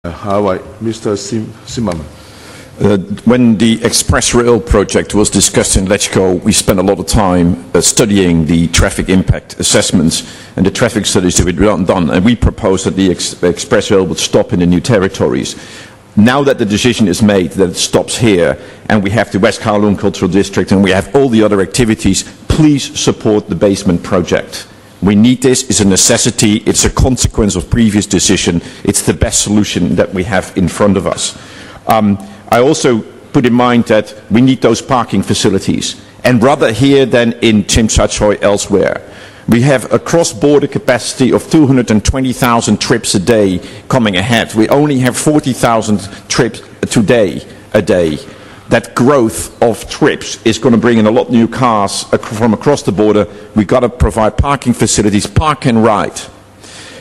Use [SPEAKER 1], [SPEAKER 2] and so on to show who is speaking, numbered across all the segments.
[SPEAKER 1] Mr. Zimmerman.
[SPEAKER 2] When the Express Rail project was discussed in LegCo, we spent a lot of time studying the traffic impact assessments and the traffic studies that were done, and we proposed that the Express Rail would stop in the new territories. Now that the decision is made that it stops here, and we have the West Kowloon Cultural District and we have all the other activities, please support the basement project. We need this, it's a necessity, it's a consequence of previous decision, it's the best solution that we have in front of us. I also put in mind that we need those parking facilities, and rather here than in Tsim Sha Tsui elsewhere. We have a cross-border capacity of 220,000 trips a day coming ahead. We only have 40,000 trips today a day. That growth of trips is going to bring in a lot of new cars from across the border. We've got to provide parking facilities, park and ride.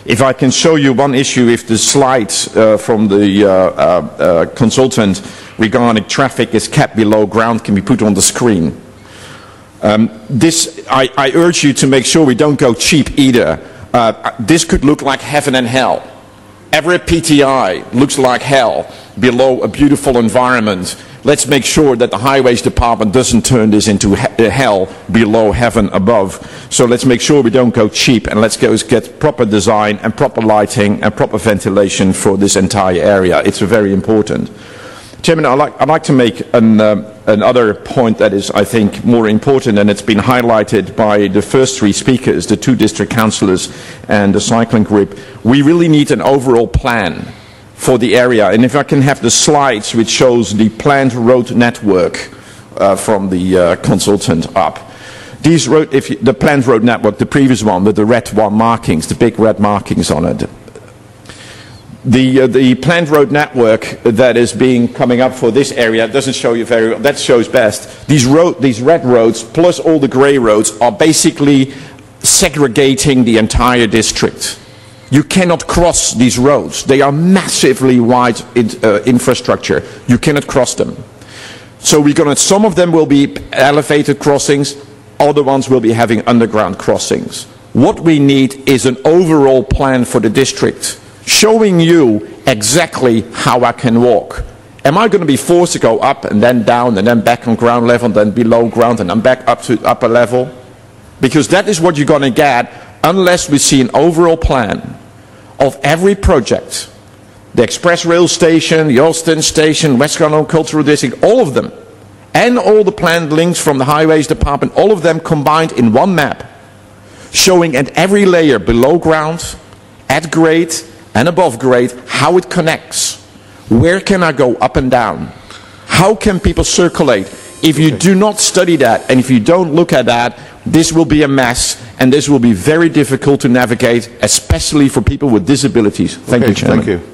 [SPEAKER 2] If I can show you one issue, if the slides from the consultant regarding traffic is kept below ground can be put on the screen. I urge you to make sure we don't go cheap either. This could look like heaven and hell. Every PTI looks like hell below a beautiful environment. Let's make sure that the Highways Department doesn't turn this into hell below heaven above. So let's make sure we don't go cheap, and let's get proper design and proper lighting and proper ventilation for this entire area. It's very important. Chairman, I'd like to make another point that is, I think, more important, and it's been highlighted by the first three speakers, the two district councillors and the cycling group. We really need an overall plan for the area, and if I can have the slides which shows the planned road network from the consultant up. The planned road network, the previous one with the red markings, the big red markings on it. The planned road network that is coming up for this area doesn't show you very well. That shows best. These red roads plus all the grey roads are basically segregating the entire district. You cannot cross these roads. They are massively wide infrastructure. You cannot cross them. So some of them will be elevated crossings, other ones will be having underground crossings. What we need is an overall plan for the district, showing you exactly how I can walk. Am I going to be forced to go up and then down and then back on ground level and then below ground and then back up to upper level? Because that is what you're going to get unless we see an overall plan of every project. The Express Rail Station, the Austin Station, West Kowloon Cultural District, all of them. And all the planned links from the Highways Department, all of them combined in one map. Showing at every layer below ground, at grade, and above grade, how it connects. Where can I go up and down? How can people circulate? If you do not study that, and if you don't look at that, this will be a mess, and this will be very difficult to navigate, especially for people with disabilities. Thank you, Chairman.
[SPEAKER 1] Thank you.